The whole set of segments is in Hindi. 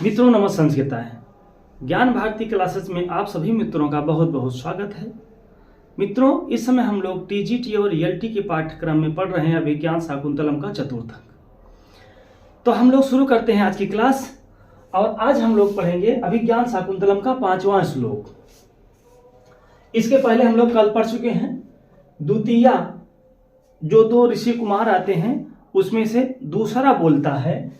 मित्रों नमः संस्कृताय ज्ञान भारती क्लासेस में आप सभी मित्रों का बहुत बहुत स्वागत है। मित्रों इस समय हम लोग टीजीटी और ईएलटी के पाठ्यक्रम में पढ़ रहे हैं अभिज्ञान शाकुंतलम का चतुर्थ अंक। तो हम लोग शुरू करते हैं आज की क्लास और आज हम लोग पढ़ेंगे अभिज्ञान शाकुंतलम का 5वां श्लोक। इसके पहले हम लोग कल पढ़ चुके हैं द्वितीया, जो दो ऋषि कुमार आते हैं उसमें से दूसरा बोलता है,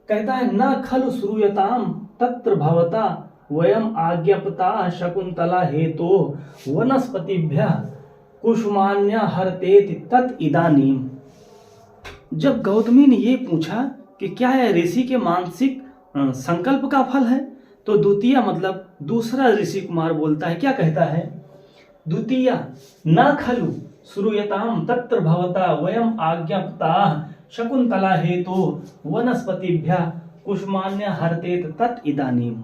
कहता है न खलु श्रूयताम तत्र भवता वयम आज्ञापता शकुंतला हेतो वनस्पतिभ्यः कुसुमान्य हरतेति तत् इदानीम। जब गौतमी ने ये पूछा कि क्या यह ऋषि के मानसिक संकल्प का फल है, तो द्वितीय मतलब दूसरा ऋषि कुमार बोलता है, क्या कहता है, द्वितीय न खलु श्रूयताम तत्र भवता वयम आज्ञापता शकुंतला हेतु वनस्पतिभ्यः कुसुमान्य हरतेत तत् इदानीम।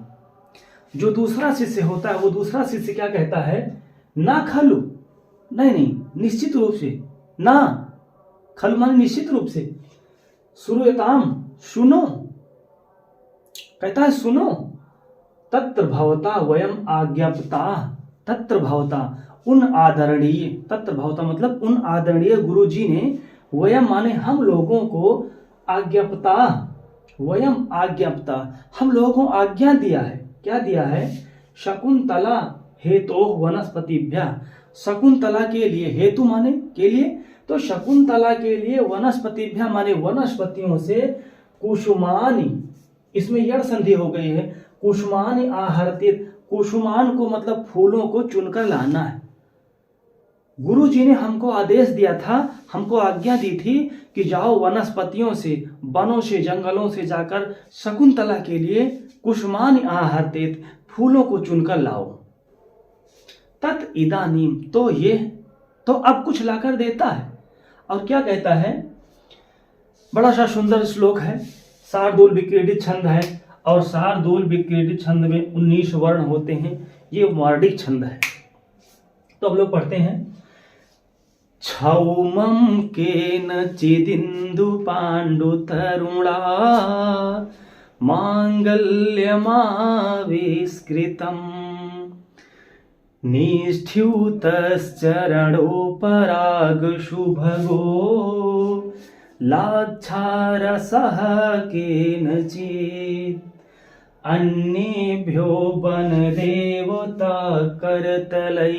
जो दूसरा शिष्य होता है वो दूसरा शिष्य क्या कहता है, ना खलु, नहीं निश्चित रूप से, ना खलु माने निश्चित रूप से, श्रूयताम सुनो, कहता है सुनो, तत्र भवता वयम आज्ञापता, तत्र भवता उन आदरणीय, तत्र भवता मतलब उन आदरणीय गुरु जी ने, वयम माने हम लोगों को, आज्ञापता वयम आज्ञापता हम लोगों को आज्ञा दिया है, क्या दिया है, शकुंतला हेतु वनस्पतिभ्या, शकुंतला के लिए, हेतु माने के लिए, तो शकुंतला के लिए वनस्पतिभ्या माने वनस्पतियों से, कुसुमानी, इसमें यड़ संधि हो गई है, कुसुमानी आहर्तित, कुसुमान को मतलब फूलों को चुनकर लाना है। गुरु जी ने हमको आदेश दिया था, हमको आज्ञा दी थी कि जाओ वनस्पतियों से, वनों से, जंगलों से जाकर शकुंतला के लिए कुसुमान आहर्तित फूलों को चुनकर लाओ। तत् इदानीम, तो ये तो अब कुछ लाकर देता है। और क्या कहता है, बड़ा सा सुंदर श्लोक है, शार्दूल विक्रीडित छंद है और शार्दूल विक्रीडित छंद में 19 वर्ण होते हैं, ये वार्डिक छंद है। तो अब लोग पढ़ते हैं, क्षौमं केनचिदिन्दु पाण्डु तरुणा माङ्गल्यमाविष्कृतम् निष्ठ्यूतश्चरणोपरागशुभगो लाच्छारसः केनचित् अन्येभ्यो वनदेवता करतलै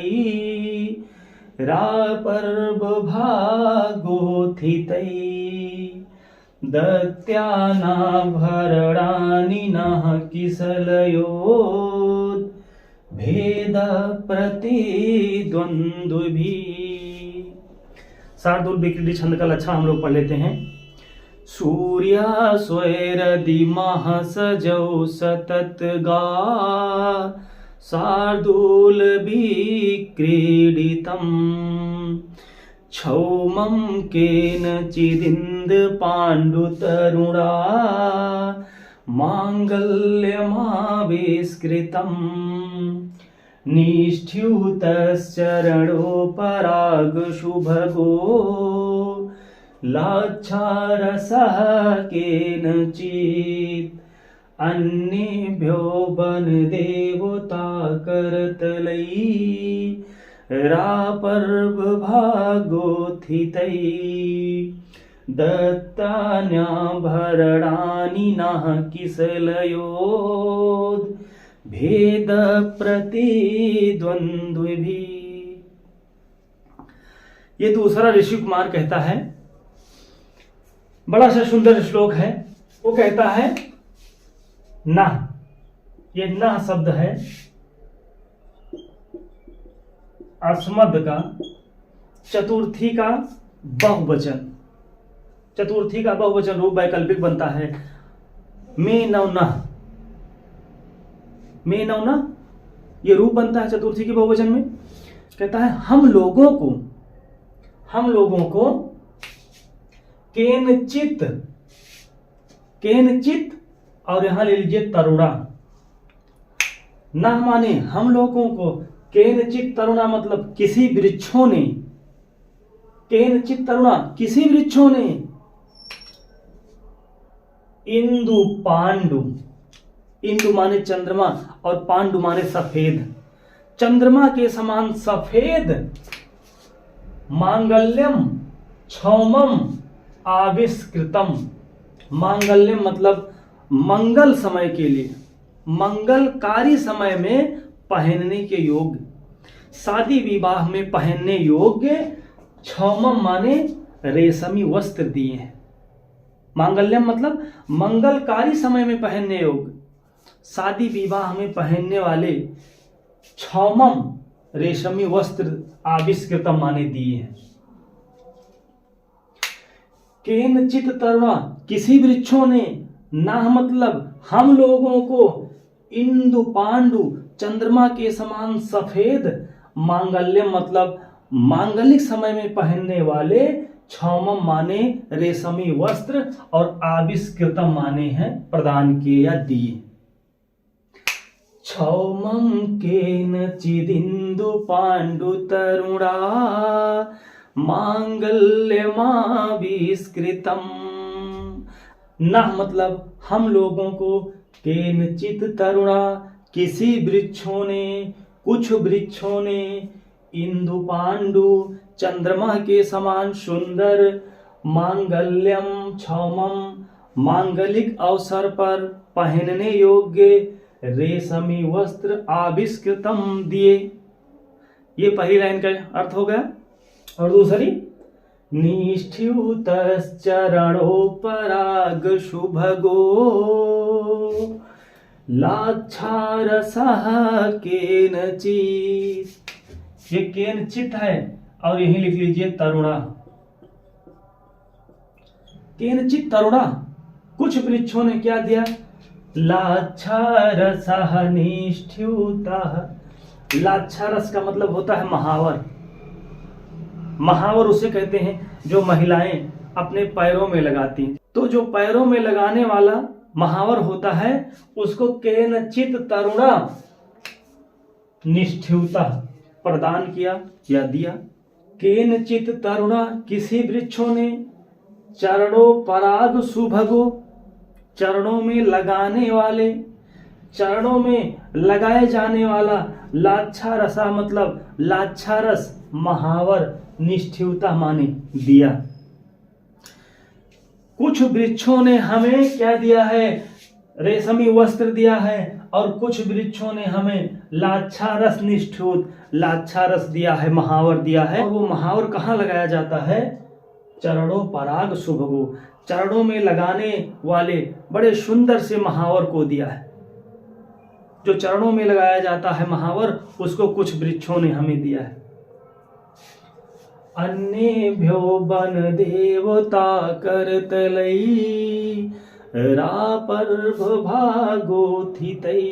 रापर्वभागोत्थितै दत्यानाभरणानि नः किसलयोत् भेदप्रतिद्वन्द्विभिः। शार्दूल विक्रीडित छंद का लच्छा हम लोग पढ़ लेते हैं। सूर्या स्वैरदिमः सजौ सततगा शार्दूल विक्रीडितम् क्षौमं केनचिदिन्द पाण्डुतरुणा माङ्गल्यमाविष्कृतम् निष्ठ्यूतश्चरणोपरागशुभगो लाच्छारसः केनचित् अन्येभ्यो वनदेवता करतलै रापर्वभागोत्थितै दत्तान्याभरणानि नः किसलयोत् भेदप्रतिद्वन्द्विभिः। ये दूसरा ऋषि कुमार कहता है, बड़ा सा सुंदर श्लोक है। वो कहता है ना, ये ना शब्द है अस्मद का चतुर्थी का बहुवचन, चतुर्थी का बहुवचन रूप वैकल्पिक बनता है। मे नवना, मे नवना ये रूप बनता है चतुर्थी के बहुवचन में। कहता है हम लोगों को केनचित, केनचित और यहां ले लीजिए तरुणा, ना माने हम लोगों को, केनचित तरुणा मतलब किसी वृक्षों ने, केनचित तरुणा किसी वृक्षों ने, इंदु पांडु, इंदु माने चंद्रमा और पांडु माने सफेद। चंद्रमा के समान सफेद, मांगल्यम क्षौमम आविष्कृतम। मांगल्यम मतलब मंगल समय के लिए, मंगलकारी समय में पहनने के योग्य, शादी विवाह में पहनने योग्य। क्षौमम माने रेशमी वस्त्र दिए हैं। मांगल्यम मतलब मंगलकारी समय में पहनने योग्य, शादी विवाह में पहनने वाले क्षौमम रेशमी वस्त्र आविष्कृतम माने दिए हैं। केनचित तरुणा किसी वृक्षों ने, ना मतलब हम लोगों को, इंदु पांडु चंद्रमा के समान सफेद, मांगल्यम मतलब मांगलिक समय में पहनने वाले, क्षौमम माने रेशमी वस्त्र और आविष्कृतम माने हैं प्रदान किए या दिए। क्षौमम केनचिदिंदु पांडु तरुणा मांगल्यमाविष्कृतम। ना मतलब हम लोगों को, केनचित तरुणा किसी वृक्षों ने, कुछ वृक्षों ने, इंदु पांडु चंद्रमा के समान सुंदर, मांगल्यम क्षौमम मांगलिक अवसर पर पहनने योग्य रेशमी वस्त्र आविष्कृतम दिए। ये पहली लाइन का अर्थ हो गया। और दूसरी, निष्ठ्यूतश्चरणोपराग शुभगो लाक्षारसः केनचित्। ये केनचित है और यही लिख लीजिए तरुणा। केनचित तरुणा, कुछ वृक्षों ने क्या दिया? लाक्षारसः निष्ठ्यूतः। लाक्षारस का मतलब होता है महावर। महावर उसे कहते हैं जो महिलाएं अपने पैरों में लगाती हैं। तो जो पैरों में लगाने वाला महावर होता है उसको केनचित तरुणा निष्ठ्यूता प्रदान किया या दिया। केनचित तरुणा किसी वृक्षों ने, चरणों पराग सुभगो चरणों में लगाने वाले, चरणों में लगाए जाने वाला, लाक्षारसा मतलब लाक्षारस महावर, निष्ठ्यूता माने दिया। कुछ वृक्षों ने हमें क्या दिया है? रेशमी वस्त्र दिया है। और कुछ वृक्षों ने हमें लाक्षारस निष्ठ्यूत लाक्षारस दिया है, महावर दिया है। और वो महावर कहाँ लगाया जाता है? चरणों पराग सुभगो, चरणों में लगाने वाले बड़े सुंदर से महावर को दिया है। जो चरणों में लगाया जाता है महावर, उसको कुछ वृक्षों ने हमें दिया है। अन्येभ्यो वन देवता करतलै रापर्भ भागोथितै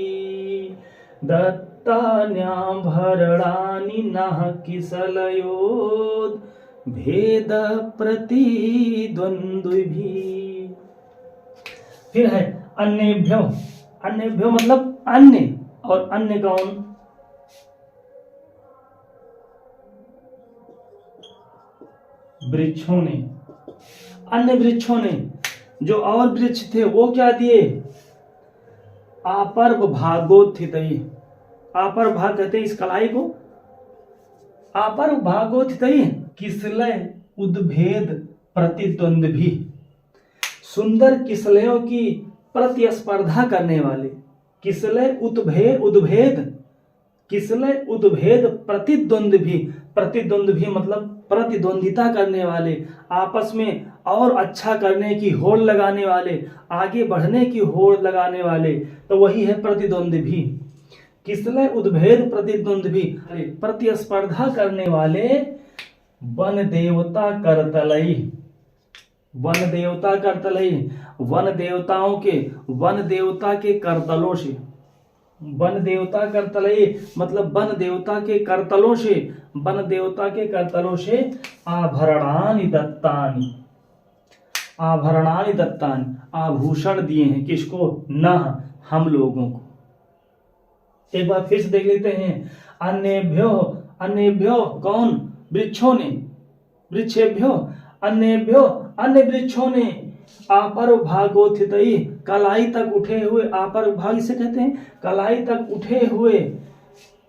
दत्तान्याभरणानि नः किसलयोद् भेद प्रतिद्वन्द्विभिः। फिर है अन्येभ्यो। अन्येभ्यो मतलब अन्य, और अन्य कौन? वृक्षों ने। अन्य वृक्षों ने, जो और वृक्ष थे वो क्या दिए? आपर्व भागोत्थितै। आपर्व भाग कहते हैं इस कलाई को। आपर्व भागोत्थितै किसलय उद्भेद प्रतिद्वंद्वी। सुंदर किसलयों की प्रतिस्पर्धा करने वाले। किसलय उद्भेद किसलय उद्भेद प्रतिद्वंद्वी। प्रतिद्वंद्वी मतलब प्रतिद्वंदिता करने वाले, आपस में और अच्छा करने की होड़ लगाने वाले, आगे बढ़ने की होड़ लगाने वाले, तो वही है प्रतिद्वंद्वी। किसलय उद्भेद प्रतिद्वंद्वी, प्रतिस्पर्धा करने वाले वन देवता करतलई। वन देवता करतलई, वन देवता के करतलों से। वन देवता करतलई मतलब वन देवता के करतलों से, वन देवता के करतलों से आभरणानि दत्तानि। आभरणानि दत्तानि आभूषण दिए हैं। किसको? न हम लोगों को। एक बार फिर से देख लेते हैं। अन्येभ्यो, अन्येभ्यो कौन? वृक्षों ने। वृक्षेभ्यो अन्येभ्यो अन्य वृक्षों ने आपर्व भागोत्थितै कलाई तक उठे हुए, आपर भाग इसे कहते हैं, कलाई तक उठे हुए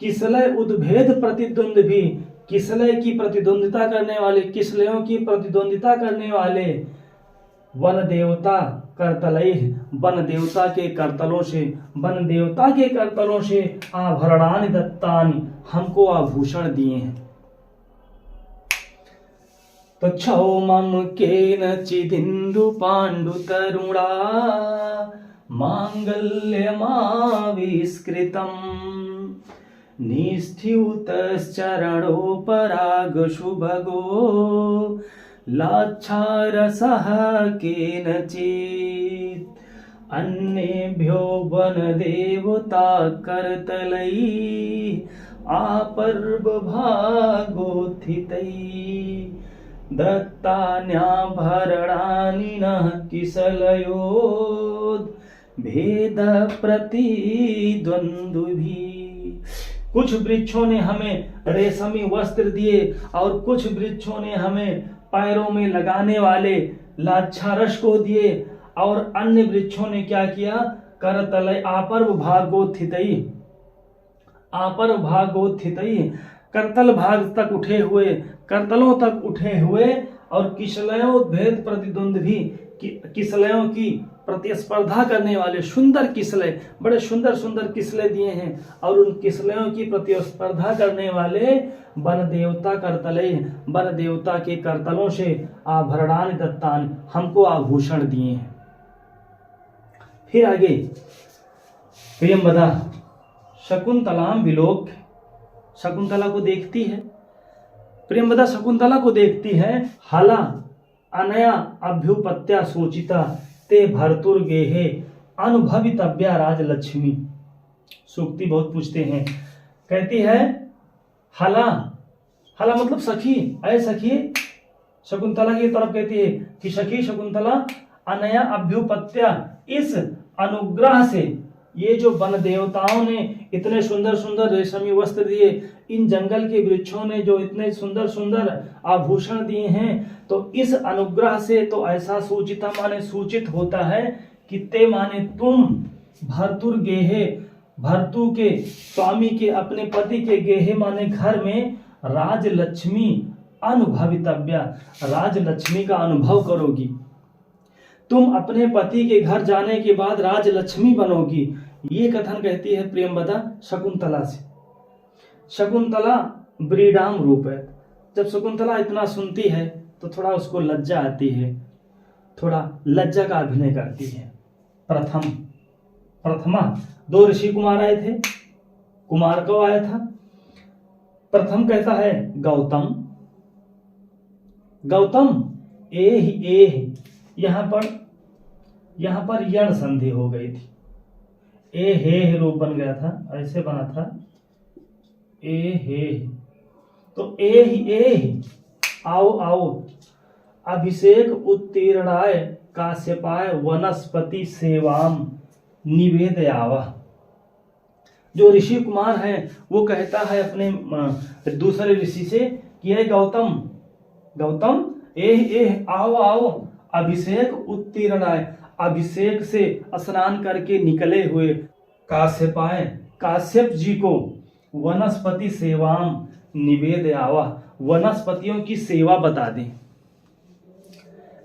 किसलय उद्भेद प्रतिद्वंद भी, किसलय की प्रतिद्वंदिता करने वाले, किसलयों की प्रतिद्वंदिता करने वाले, वन देवता करतलय, वन देवता के करतलों से, वन देवता के करतलों से आभरणानि दत्तानि, हमको आभूषण दिए हैं। तो क्षौमं केनचिदिन्दु पाण्डु तरुणा माङ्गल्यमाविष्कृतम् निष्ठ्यूतश्चरणोपरागशुभगो लाच्छारसः केनचित् अन्येभ्यो वनदेवता करतलैः आपर्वभागोत्थितैः दत्तान्याभरणानि नः किसलयोद् भेद प्रतिद्वन्द्विभिः। कुछ वृक्षों ने हमें रेशमी वस्त्र दिए और कुछ वृक्षों ने हमें पैरों में लगाने वाले लाक्षारस को दिए, और अन्य वृक्षों ने क्या किया, करतलय आपर्व भागोत्थितैः, आपर्व भागोत्थितैः, करतल भाग तक उठे हुए, करतलों तक उठे हुए, और किसलयोद्भेद प्रतिद्वंद भी, किसलयों की प्रतिस्पर्धा करने वाले सुंदर किसलय, बड़े सुंदर सुंदर किसलय दिए हैं, और उन किसलयों की प्रतिस्पर्धा करने वाले वन देवता करतलय, वन देवता के करतलों से आभरणानि दत्तानि, हमको आभूषण दिए हैं। फिर आगे प्रियंवदा शकुंतलाम विलोक्य, शकुंतला को देखती है, प्रियंवदा शकुंतला को देखती है। हला अनया अभ्युपत्या सोचिता ते भर्तुर्गेहे अनुभवितव्या राजलक्ष्मी। सूक्ति बहुत पूछते हैं, कहती है हला, हला मतलब सखी, अय सखी, शकुंतला की तरफ कहती है कि सखी शकुंतला अनया अभ्युपत्या, इस अनुग्रह से, ये जो वन देवताओं ने इतने सुंदर सुंदर रेशमी वस्त्र दिए, इन जंगल के वृक्षों ने जो इतने सुंदर सुंदर आभूषण दिए हैं, तो इस अनुग्रह से तो ऐसा सूचिता माने सूचित होता है कि ते माने तुम, भर्तुर गेहे, भर्तु के स्वामी के, अपने पति के, गेहे माने घर में, राजलक्ष्मी अनुभवितव्या, राजलक्ष्मी का अनुभव करोगी, तुम अपने पति के घर जाने के बाद राजलक्ष्मी बनोगी। ये कथन कहती है प्रियंवदा शकुंतला से। शकुंतला ब्रीडाम रूप है। जब शकुंतला इतना सुनती है तो थोड़ा उसको लज्जा आती है, थोड़ा लज्जा का अभिनय करती है। प्रथमा 2 ऋषि कुमार आए थे। कुमार कब आया था? प्रथम कहता है गौतम, गौतम एह, यहां पर यण संधि हो गई थी, ए हे रूप बन गया था, ऐसे बना था ए हे, तो ए आओ आओ, अभिषेक उत्तीर्णाय काश्यपाय वनस्पति सेवाम निवेदयावा। जो ऋषि कुमार है वो कहता है अपने दूसरे ऋषि से कि हे गौतम, गौतम एह आओ आओ, अभिषेक उत्तीर्णाय, अभिषेक से स्नान करके निकले हुए काश्यपाय, काश्यप जी को वनस्पति सेवाम निवेदयावा, वनस्पतियों की सेवा बता दें।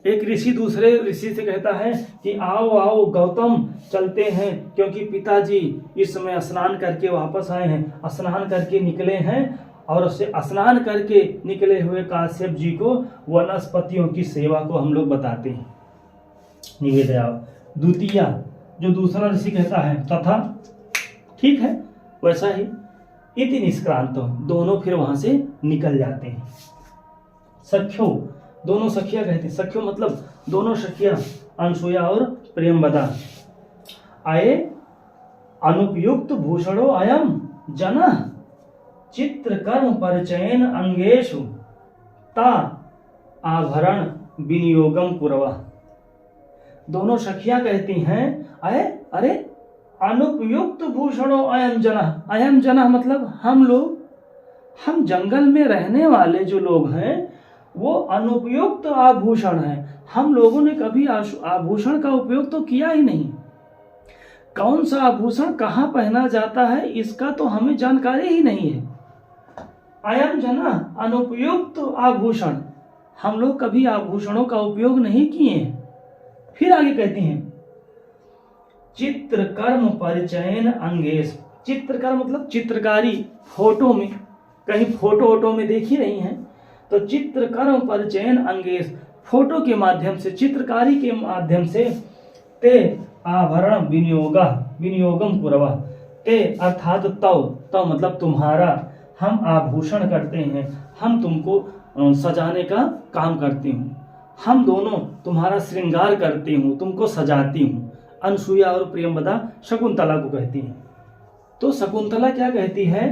एक ऋषि दूसरे ऋषि से कहता है कि आओ आओ गौतम, चलते हैं, क्योंकि पिताजी इस समय स्नान करके वापस आए हैं, स्नान करके निकले हैं, और उससे स्नान करके निकले हुए काश्यप जी को वनस्पतियों की सेवा को हम लोग बताते हैं, निवेदयावा। द्वितीय, जो दूसरा ऋषि कहता है तथा, ठीक है वैसा ही, इति निष्क्रांतो, दोनों फिर वहां से निकल जाते हैं। सख्यो, दोनों सखिया कहते हैं, सख्यो मतलब दोनों सखिया, अनसुया और प्रियंवदा। आए अनुपयुक्त भूषणो अयम जना चित्रकर्म परिचयन अंगेशु ता आभरण विनियोगम कुरवा। दोनों सखियां कहती हैं अरे अनुपयुक्त भूषणो अयम जना, अयम जना मतलब हम लोग, हम जंगल में रहने वाले जो लोग हैं वो अनुपयुक्त आभूषण हैं, हम लोगों ने कभी आभूषण का उपयोग तो किया ही नहीं। कौन सा आभूषण कहाँ पहना जाता है इसका तो हमें जानकारी ही नहीं है। अयम जना अनुपयुक्त आभूषण, हम लोग कभी आभूषणों का उपयोग नहीं किए हैं। फिर आगे कहती हैं चित्रकर्म परिचयन अंगेश, चित्रकर्म मतलब चित्रकारी, फोटो में कहीं फोटो में देख ही रही हैं तो चित्रकर्म परिचयन अंगेश, फोटो के माध्यम से चित्रकारी के माध्यम से ते आभरण विनियोगम कुरवा, ते अर्थात तव मतलब तुम्हारा, हम आभूषण करते हैं, हम तुमको सजाने का काम करती हूँ, हम दोनों तुम्हारा श्रृंगार करती हूँ, तुमको सजाती हूँ। अनसुईया और प्रियंवदा शकुंतला को कहती हैं। तो शकुंतला क्या कहती है,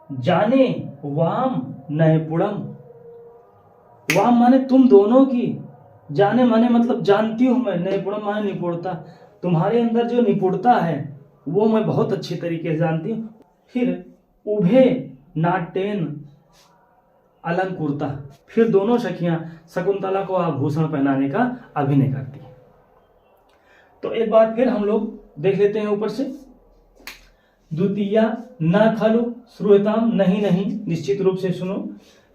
जाने वाम नैपुणम, वाम माने तुम दोनों की, जाने माने मतलब जानती हूं मैं, नैपुणम माने निपुणता, तुम्हारे अंदर जो निपुणता है वो मैं बहुत अच्छी तरीके से जानती हूँ। फिर उभे नाट्यन अलंकुरता, फिर दोनों सखियां शकुंतला को आभूषण पहनाने का अभिनय करती हैं। तो एक बार फिर हम लोग देख लेते हैं ऊपर से। द्वितीया न खलु श्रूयताम, नहीं नहीं निश्चित रूप से सुनो,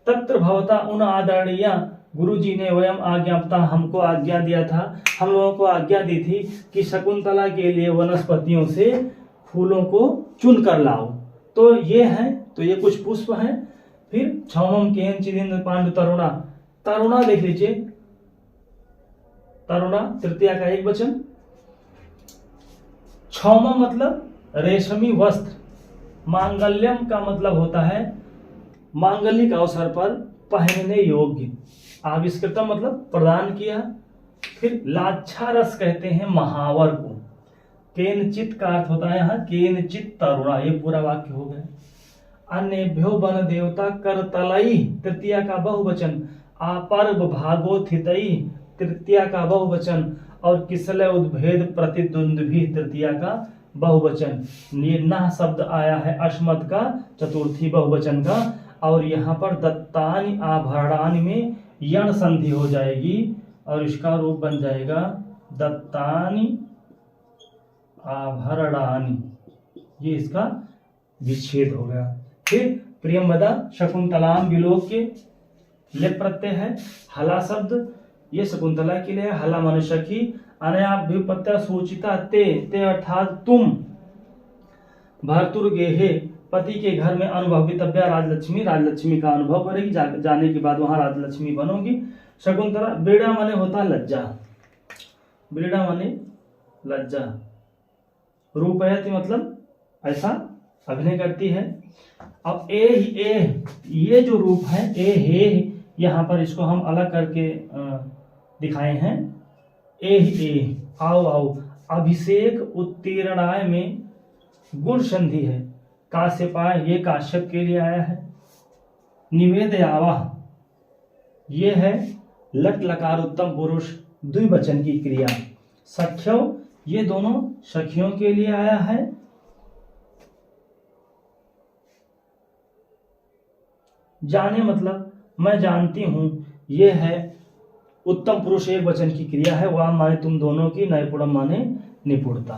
तत्र भवता उन आदरणीय गुरुजी ने वयम आज्ञापता, हमको आज्ञा दिया था, हम लोगों को आज्ञा दी थी कि शकुंतला के लिए वनस्पतियों से फूलों को चुन कर लाओ। तो ये हैं, तो ये कुछ पुष्प हैं। फिर क्षौमम केन चिदिंद पांडु तरुणा, तरुणा लिख लीजिए, तरुणा तृतीया का एक वचन। क्षौम मतलब रेशमी वस्त्र, मांगल्यम का मतलब होता है मांगलिक अवसर पर पहनने योग्य, आविष्कृतम मतलब प्रदान किया। फिर लाच्छा रस कहते हैं महावर को। केनचित का अर्थ होता है यहाँ केनचित तरुणा, ये पूरा वाक्य हो गया। अन्यभ्यो वन देवता करतलई, तृतीया का बहुवचन। आपर्व भागोथितई, तृतीया का बहुवचन। और किसलय उद्भेद प्रतिद्वंद्वी, तृतीया का बहुवचन। निर्णय शब्द आया है अस्मद का, चतुर्थी बहुवचन का। और यहाँ पर दत्तानि आभरणानि में यण संधि हो जाएगी और इसका रूप बन जाएगा दत्तानि आभरणानि, ये इसका विच्छेद हो गया। फिर प्रियंवदा शकुंतलाम विलोक के लेप प्रत्यय है। हला शब्द ये शकुंतला के लिए, हला मनुष्य की। अनयाभ्युपत्या सूचिता ते, ते अर्थात तुम। भर्तुर्गेहे, पति के घर में अनुभवितव्या राजलक्ष्मी, राजलक्ष्मी का अनुभव करेगी, जाने के बाद वहां राजलक्ष्मी बनोगी। शकुंतला, बेड़ा माने होता लज्जा, बेड़ा माने लज्जा। रूपयति मतलब ऐसा अभिनय करती है। अब ए ये जो रूप है ए हे, यहाँ पर इसको हम अलग करके दिखाए हैं। ए आओ आओ, अभिषेक उत्तीर्णाय में गुण संधि है। काश्यपाय, ये काश्यप के लिए आया है। निवेदयावा, ये है लट लकार उत्तम पुरुष द्विवचन की क्रिया। सख्यो, ये दोनों सखियों के लिए आया है। जाने मतलब मैं जानती हूं, ये है उत्तम पुरुष एक वचन की क्रिया है। वाम माने तुम दोनों की, नैपुणम माने निपुणता।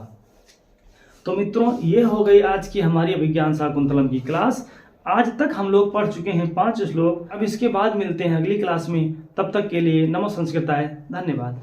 तो मित्रों, ये हो गई आज की हमारी अभिज्ञान शाकुंतलम की क्लास। आज तक हम लोग पढ़ चुके हैं 5 श्लोक। अब इसके बाद मिलते हैं अगली क्लास में। तब तक के लिए नमो संस्कृताय, धन्यवाद।